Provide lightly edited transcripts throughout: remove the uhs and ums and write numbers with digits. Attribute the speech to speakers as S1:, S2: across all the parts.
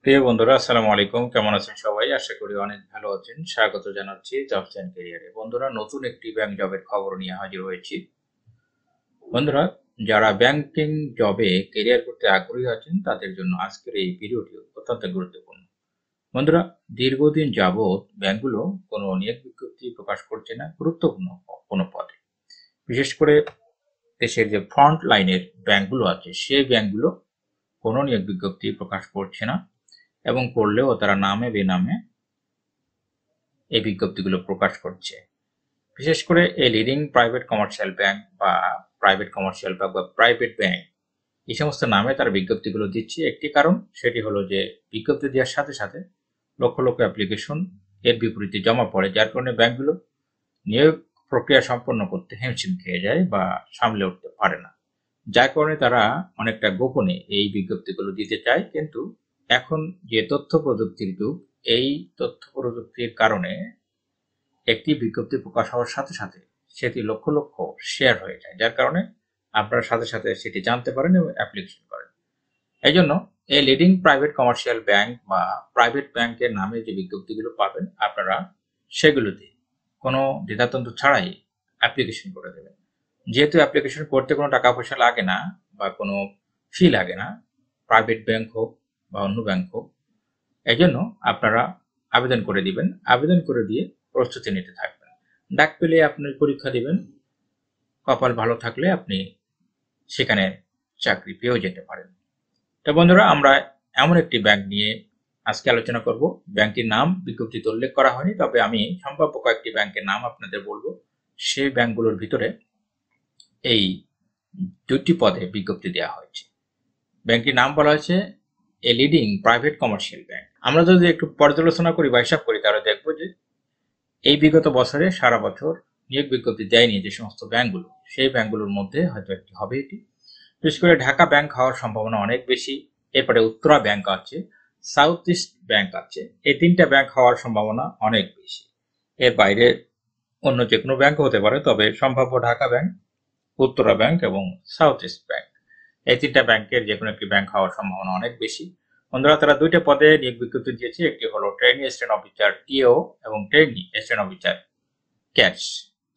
S1: প্রিয় বন্ধুরা, আসসালামু আলাইকুম। কেমন আছেন সবাই? আশা করি অনেক ভালো আছেন। স্বাগত জানাচ্ছি জবস অ্যান্ড ক্যারিয়ারে। বন্ধুরা, নতুন একটি ব্যাংক জবের খবর নিয়ে হাজির হয়েছি। বন্ধুরা, যারা ব্যাংকিং জবে ক্যারিয়ার করতে আগ্রহী আছেন তাদের জন্য আজকের এই ভিডিওটি অত্যন্ত গুরুত্বপূর্ণ। বন্ধুরা, দীর্ঘদিন যাবৎ ব্যাংকগুলো কোনো নিয়োগ বিজ্ঞপ্তি প্রকাশ করছে না গুরুত্বপূর্ণ কোনো পদে। বিশেষ করে দেশের যে ফ্রন্ট লাইনের ব্যাংকগুলো আছে সেই ব্যাংকগুলো কোনো নিয়োগ বিজ্ঞপ্তি প্রকাশ করছে না, এবং করলেও তারা নামে বেনামে এই বিজ্ঞপ্তিগুলো প্রকাশ করছে। বিশেষ করে এই লিডিং প্রাইভেট কমার্শিয়াল ব্যাংক বা প্রাইভেট ব্যাংক, এই সমস্ত নামে তারা বিজ্ঞপ্তিগুলো দিচ্ছে। একটি কারণ, সেটি হলো যে বিজ্ঞপ্তি দেওয়ার সাথে সাথে লক্ষ লক্ষ অ্যাপ্লিকেশন এর বিপরীতে জমা পড়ে, যার কারণে ব্যাংকগুলো নিয়োগ প্রক্রিয়া সম্পন্ন করতে হিমশিম খেয়ে যায় বা সামলে উঠতে পারে না। যার কারণে তারা অনেকটা গোপনে এই বিজ্ঞপ্তিগুলো দিতে চায়। কিন্তু এখন যে তথ্য প্রযুক্তির যুগ, এই তথ্য প্রযুক্তির কারণে একটি বিজ্ঞপ্তি প্রকাশ হওয়ার সাথে সাথে সেটি লক্ষ লক্ষ শেয়ার হয়ে যায়, যার কারণে আপনারা সাথে সাথে সেটি জানতে পারেন এবং অ্যাপ্লিকেশন করেন। এই জন্য এই লিডিং প্রাইভেট কমার্শিয়াল ব্যাংক বা প্রাইভেট ব্যাংকের নামে যে বিজ্ঞপ্তিগুলো পাবেন, আপনারা সেগুলোতে কোনো দ্বিধাদ্বন্দ্ব ছাড়াই অ্যাপ্লিকেশন করে দেবেন। যেহেতু অ্যাপ্লিকেশন করতে কোনো টাকা পয়সা লাগে না বা কোনো ফি লাগে না, প্রাইভেট ব্যাংক হোক বা অন্য ব্যাংক হোক, এই জন্য আপনারা আবেদন করে দিবেন। আবেদন করে দিয়ে প্রস্তুতি নিতে থাকবেন। ডাক পেলে আপনি পরীক্ষা দিবেন। কপাল ভালো থাকলে আপনি সেখানে চাকরি পেয়েও যেতে পারেন। তো বন্ধুরা, আমরা এমন একটি ব্যাংক নিয়ে আজকে আলোচনা করব। ব্যাংকটির নাম বিজ্ঞপ্তিতে উল্লেখ করা হয়নি, তবে আমি সম্ভাব্য কয়েকটি ব্যাংকের নাম আপনাদের বলবো। সেই ব্যাংকগুলোর ভিতরে এই দুটি পদে বিজ্ঞপ্তি দেওয়া হয়েছে। ব্যাংকটির নাম বলা হয়েছে a leading private commercial bank. আমরা যদি একটু পর্যালোচনা করি বা হিসাব করি, তাহলে দেখবো যে এই বিগত বছরে সারা বছর নিয়োগ বিজ্ঞপ্তি দেয়নি যে সমস্ত ব্যাংকগুলো, সেই ব্যাংকগুলোর মধ্যে হয়তো একটি হবে এটি। বিশেষ করে ঢাকা ব্যাংক হওয়ার সম্ভাবনা অনেক বেশি। এরপরে উত্তরা ব্যাংক আছে, সাউথ ইস্ট ব্যাংক আছে। এই তিনটা ব্যাংক হওয়ার সম্ভাবনা অনেক বেশি। এর বাইরে অন্য যে কোনো ব্যাংক হতে পারে, তবে সম্ভাব্য ঢাকা ব্যাংক, উত্তরা ব্যাংক এবং সাউথ ইস্ট ব্যাংক, এই তিনটা ব্যাংকের যে কোনো একটি ব্যাংক হওয়ার সম্ভাবনা অনেক বেশি। বন্ধুরা, তারা দুইটা পদে নিয়োগ বিজ্ঞপ্তি দিয়েছে। একটি হলো ট্রেনি অ্যাসিস্ট্যান্ট অফিসার টিও এবং ট্রেনি অ্যাসিস্ট্যান্ট অফিসার ক্যাশ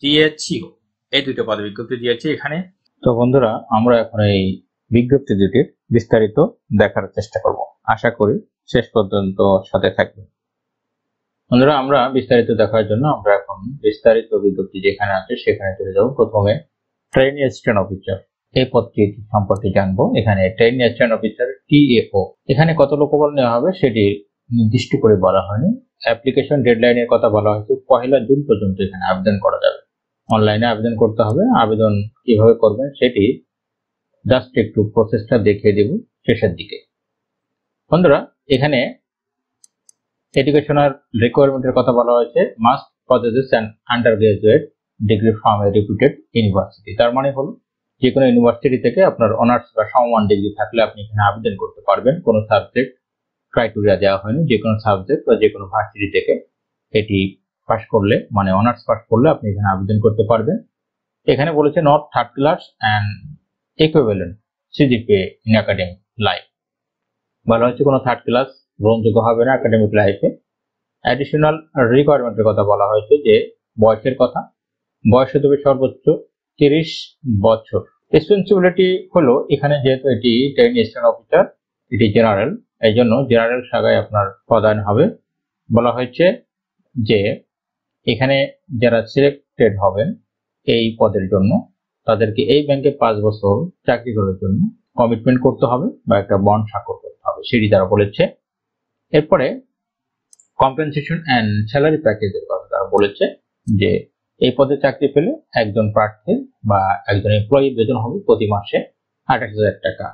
S1: টিএচিও, এই দুটো পদে বিজ্ঞপ্তি দিয়েছে এখানে। তো বন্ধুরা, আমরা এখন এই বিজ্ঞপ্তি দুটির বিস্তারিত দেখার চেষ্টা করব। আশা করি শেষ পর্যন্ত সাথে থাকবে। বন্ধুরা, আমরা বিস্তারিত দেখার জন্য আমরা এখন বিস্তারিত বিজ্ঞপ্তি যেখানে আছে সেখানে চলে যাব। প্রথমে ট্রেনি অ্যাসিস্ট্যান্ট অফিসার এই পদটি সম্পর্কে জানবো। এখানে ট্রেনি অ্যাসিস্ট্যান্ট অফিসার টিএও, এখানে কত লোকবল নেওয়া হবে সেটি নির্দিষ্ট করে বলা হয়নি। অ্যাপ্লিকেশন ডেডলাইনের কথা বলা হয়েছে 1 জুন পর্যন্ত এখানে আবেদন করা যাবে। অনলাইনে আবেদন করতে হবে। আবেদন কিভাবে করবেন সেটি জাস্ট একটু প্রসেসটা দেখিয়ে দেব শেষের দিকে। বন্ধুরা, এখানে এডুকেশনাল রিকোয়ারমেন্টের কথা বলা হয়েছে must possesses an under graduate degree from a রেপুটেড university. তার মানে হলো যে কোনো ইউনিভার্সিটি থেকে আপনার অনার্স বা সমমান ডিগ্রি থাকলে আপনি এখানে আবেদন করতে পারবেন। কোনো সাবজেক্ট ক্রাইটেরিয়া দেওয়া হয়নি। যে কোনো সাবজেক্ট বা যে কোনো ভার্সিটি থেকে এটি পাস করলে, মানে অনার্স পাস করলে আপনি এখানে আবেদন করতে পারবেন। এখানে বলেছে not third class and equivalent CGPA in academic life. বলা হচ্ছে কোনো থার্ড ক্লাস গ্রহণযোগ্য হবে না একাডেমিক লাইফে। অ্যাডিশনাল রিকোয়ারমেন্টের কথা বলা হয়েছে যে বয়সের কথা। বয়স হতে হবে সর্বোচ্চ 30 বছর। রেসপন্সিবিলিটি হলো এখানে যেহেতু এটি ট্রেনি অ্যাসিস্ট্যান্ট অফিসার, এটি জেনারেল, এই জন্য জেনারেল শাখায় আপনার পদায়ন হবে। বলা হয়েছে যে এখানে যারা সিলেক্টেড হবেন এই পদের জন্য তাদেরকে এই ব্যাংকে 5 বছর চাকরি করার জন্য কমিটমেন্ট করতে হবে বা একটা বন্ড স্বাক্ষর করতে হবে, সেটি তারা বলেছে। এরপরে কম্পেনসেশন অ্যান্ড স্যালারি প্যাকেজের কথা তারা বলেছে যে এই পদে চাকরি পেলে একজন প্রার্থীর বা একজন এমপ্লয়ির বেতন হবে প্রতি মাসে 28,000 টাকা,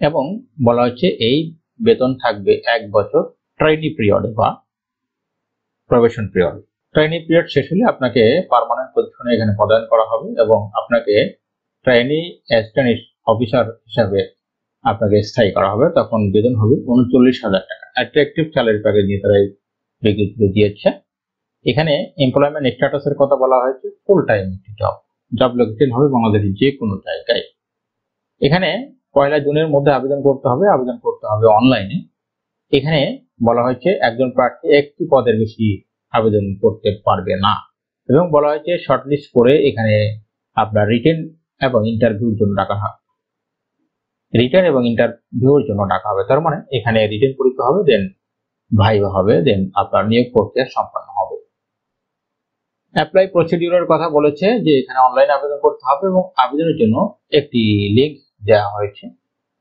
S1: এবং বলা হচ্ছে এই বেতন থাকবে 1 বছর ট্রেনি পিরিয়ডে বা প্রবেশন পিরিয়ড। ট্রেনি পিরিয়ড শেষ হলে আপনাকে পার্মানেন্ট পজিশনে এখানে পদায়ন করা হবে এবং আপনাকে ট্রেনি অ্যাসিস্ট্যান্ট অফিসার হিসাবে আপনাকে স্থায়ী করা হবে। তখন বেতন হবে 39,000 টাকা। অ্যাট্রাকটিভ স্যালারি প্যাকেজ নিয়ে তারা বিজ্ঞপ্তি দিয়েছে। এখানে এমপ্লয়মেন্ট স্ট্যাটাসের কথা বলা হয়েছে ফুল টাইম একটি জব। জব লোকেশন হবে বাংলাদেশের যে কোনো জায়গায়। এখানে 1 জুনের মধ্যে আবেদন করতে হবে। আবেদন করতে হবে অনলাইনে। এখানে বলা হয়েছে একজন প্রার্থী একটি পদের বেশি আবেদন করতে পারবে না, এবং বলা হয়েছে শর্টলিস্ট করে এখানে আপনার রিটেন এবং ইন্টারভিউর জন্য ডাকা হবে। তার মানে এখানে রিটেন পরীক্ষা হবে, দেন ভাইভা হবে, দেন আপনার নিয়োগ প্রক্রিয়া সম্পন্ন হবে। অ্যাপ্লাই প্রসিডিউরের কথা বলেছে যে এখানে অনলাইনে আবেদন করতে হবে এবং আবেদনের জন্য একটি লিংক দেওয়া হয়েছে।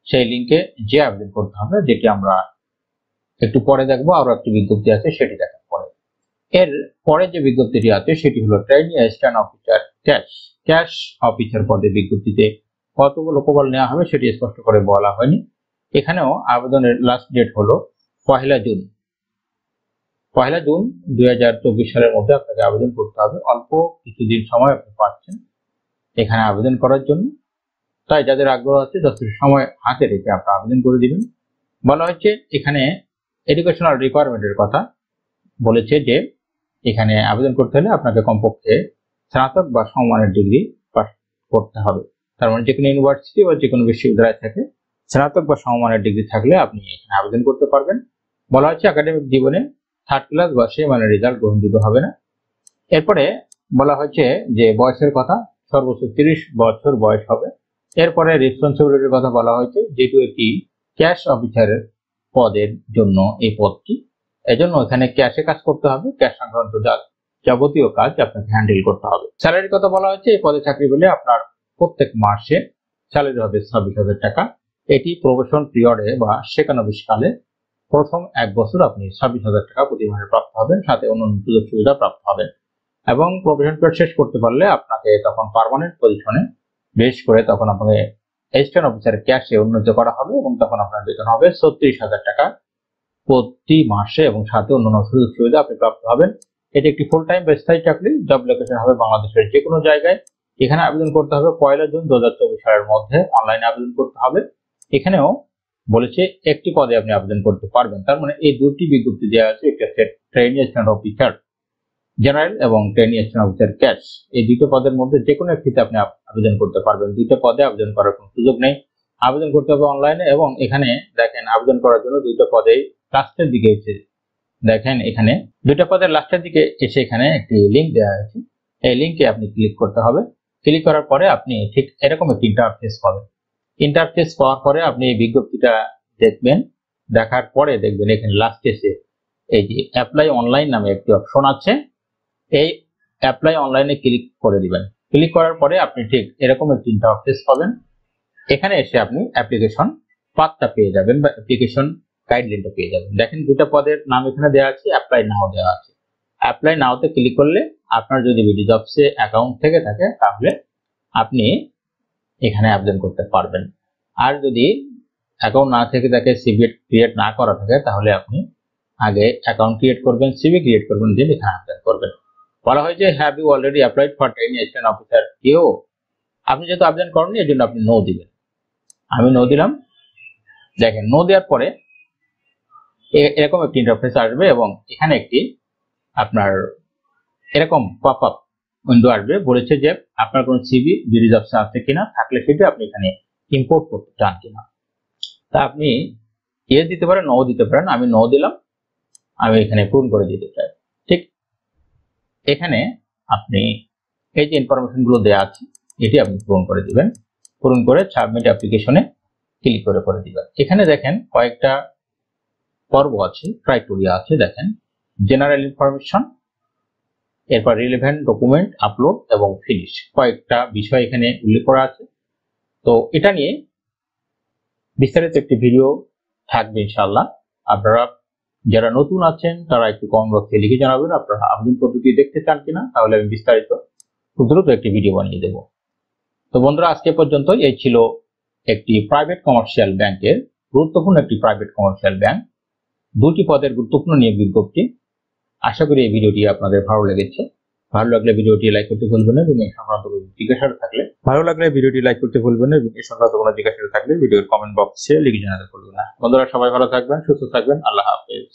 S1: সেই লিংকে যে আবেদন করতে হবে, যেটি আমরা একটু পরে দেখবো। আরো একটি বিজ্ঞপ্তি আছে, সেটি দেখার পরে। এর পরে যে বিজ্ঞপ্তিটি আছে সেটি হলো trainee assistant officer cash officer পদে বিজ্ঞপ্তিতে কতগুলো লোকবল নেওয়া হবে সেটি স্পষ্ট করে বলা হয়নি। এখানেও আবেদনের লাস্ট ডেট হলো 1 জুন 2024 সালের মধ্যে আপনাকে আবেদন করতে হবে। অল্প কিছুদিন সময় আপনি পাচ্ছেন এখানে আবেদন করার জন্য, তাই যাদের আগ্রহ আছে যথেষ্ট সময় হাতে রেখে আপনারা আবেদন করে দিবেন। বলা হচ্ছে এখানে এডুকেশনাল রিকোয়ারমেন্টের কথা বলেছে যে এখানে আবেদন করতে হলে আপনাকে কমপক্ষে স্নাতক বা সমমানের ডিগ্রি পাস করতে হবে। তার মানে যে কোনো ইউনিভার্সিটি বা যে কোনো বিশ্ববিদ্যালয় থেকে স্নাতক বা সমমানের ডিগ্রি থাকলে আপনি এখানে আবেদন করতে পারবেন। বলা হচ্ছে একাডেমিক জীবনে 3rd ক্লাস বা সেই মানের রেজাল্ট গ্রহণযোগ্য হবে না। এরপরে বলা হচ্ছে যে বয়সের কথা, সর্বোচ্চ 30 বছর বয়স হবে। এরপরে রেসপন্সিবিলিটির কথা বলা হয়েছে, যেহেতু একটি ক্যাশ অফিসারের পদের জন্য এই পদটি, এজন্য এখানে ক্যাশে কাজ করতে হবে, ক্যাশ সংক্রান্ত যাবতীয় কাজ আপনাকে হ্যান্ডেল করতে হবে। স্যালারির কথা বলা হচ্ছে এই পদে চাকরি পেলে আপনার প্রত্যেক মাসে স্যালারি হবে 26,000 টাকা। এটি প্রবেশন পিরিয়ডে বা শেখানবিশকালে প্রথম 1 বছর আপনি 26,000 টাকা প্রতি মাসে প্রাপ্ত হবেন, সাথে অন্যান্য সুযোগ সুবিধা প্রাপ্ত হবেন। এবং প্রবেশন পিরিয়ড শেষ করতে পারলে আপনাকে তখন পার্মানেন্ট পজিশনে বেশ করে তখন আপনাকে অ্যাসিস্ট্যান্ট অফিসার ক্যাশে উন্নীত করা হবে এবং তখন আপনার বেতন হবে 36,000 টাকা প্রতি মাসে এবং সাথে অন্যান্য সুযোগ সুবিধা আপনি প্রাপ্ত হবেন। এটি একটি ফুল টাইম বা স্থায়ী চাকরি। জব লোকেশন হবে বাংলাদেশের যে কোনো জায়গায়। এখানে আবেদন করতে হবে 1 জুন 2024 সালের মধ্যে, অনলাইনে আবেদন করতে হবে। এখানেও বলেছে একটি পদে আপনি আবেদন করতে পারবেন। তার মানে এই দুটি বিজ্ঞপ্তি দেওয়া আছে, একটি হচ্ছে ট্রেনি অ্যাসিস্ট্যান্ট অফিসার জেনারেল এবং ট্রেনি অ্যাসিস্ট্যান্ট অফিসার ক্যাশ। এই দুটো পদের মধ্যে যে কোনো একটিতে আপনি আবেদন করতে পারবেন। দুটো পদে আবেদন করার কোনো সুযোগ নেই, আবেদন করতে হবে অনলাইনে। এবং এখানে দেখেন আবেদন করার জন্য দুটো পদেই লাস্টের দিকে এসে দেখেন এখানে দুটো পদের লাস্টের দিকে এসে এখানে একটি লিংক দেওয়া হয়েছে। এই লিংকে আপনি ক্লিক করতে হবে। ক্লিক করার পরে আপনি ঠিক এরকম একটি ইন্টারফেস পাবেন। ইন্টারফেস পাওয়ার পরে আপনি এই বিজ্ঞপ্তিটা দেখবেন। দেখার পরে দেখবেন এখানে লাস্টে এসে এই যে অ্যাপ্লাই অনলাইন নামে একটি অপশন আছে, এই অ্যাপ্লাই অনলাইনে ক্লিক করে দিবেন। ক্লিক করার পরে আপনি ঠিক এরকম একটি ইন্টারফেস পাবেন। এখানে এসে আপনি অ্যাপ্লিকেশন পাথটা পেয়ে যাবেন বা অ্যাপ্লিকেশন গাইডলাইনটা পেয়ে যাবেন। দেখেন দুটো পদের নাম এখানে দেওয়া আছে, অ্যাপ্লাই নাও দেওয়া আছে। অ্যাপ্লাই নাওতে ক্লিক করলে আপনার যদি বিডি জবসে অ্যাকাউন্ট থেকে থাকে তাহলে আপনি এখানে আবেদন করতে পারবেন। আর যদি অ্যাকাউন্ট না থেকে থাকে, সিভি ক্রিয়েট না করা থাকে, তাহলে আপনি আগে অ্যাকাউন্ট ক্রিয়েট করবেন, সিভি ক্রিয়েট করবেন, দিয়ে এখানে আবেদন করবেন। বলা হয় যে have you already applied for trainee assistant officer কেও, আপনি যেহেতু আবেদন করেননি এর জন্য আপনি নো দিবেন। আমি নো দিলাম। দেখেন নো দেওয়ার পরে এরকম একটি ইন্টারফেস আসবে এবং এখানে একটি আপনার এরকম পপ আপ উইন্ডো আসবে। বলেছে যে আপনার কোনো সিভি বিডি জবসে আছে কিনা, থাকলে সেটা আপনি এখানে ইম্পোর্ট করতে চান কিনা। তা আপনি দিতে পারেন, নো দিতে পারেন। আমি নো দিলাম, আমি এখানে পূরণ করে দিতে চাই। ঠিক এখানে আপনি এই যে ইনফরমেশন গুলো দেওয়া আছে এটি আপনি পূরণ করে দিবেন। পূরণ করে সাবমিট অ্যাপ্লিকেশনে ক্লিক করে দিবেন। এখানে দেখেন কয়েকটা পর্ব আছে, ক্রাইটেরিয়া আছে। দেখেন জেনারেল ইনফরমেশন, এরপর রিলেভেন্ট ডকুমেন্ট আপলোড এবং ফিনিশ, কয়েকটা বিষয় এখানে উল্লেখ করা আছে। তো এটা নিয়ে বিস্তারিত একটি ভিডিও থাকবে ইনশাআল্লাহ। আপনারা যারা নতুন আছেন তারা একটু কমেন্ট বক্সে লিখে জানাবেন আপনারা আবেদন পদ্ধতি দেখতে চান কিনা, তাহলে আমি বিস্তারিত খুব দ্রুত একটি ভিডিও বানিয়ে দেব। তো বন্ধুরা আজকে পর্যন্ত এই ছিল একটি প্রাইভেট কমার্শিয়াল ব্যাংকের গুরুত্বপূর্ণ একটি প্রাইভেট কমার্শিয়াল ব্যাংক দুটি পদের গুরুত্বপূর্ণ নিয়োগ বিজ্ঞপ্তি। আশা করি এই ভিডিওটি আপনাদের ভালো লেগেছে। ভালো লাগলে ভিডিওটি লাইক করতে ভুলবেন না এবং এই সংক্রান্ত কোনো জিজ্ঞাসা থাকলে ভিডিওর কমেন্ট বক্সে লিখে জানাতে ভুলবেন না। বন্ধুরা সবাই ভালো থাকবেন, সুস্থ থাকবেন। আল্লাহ হাফেজ।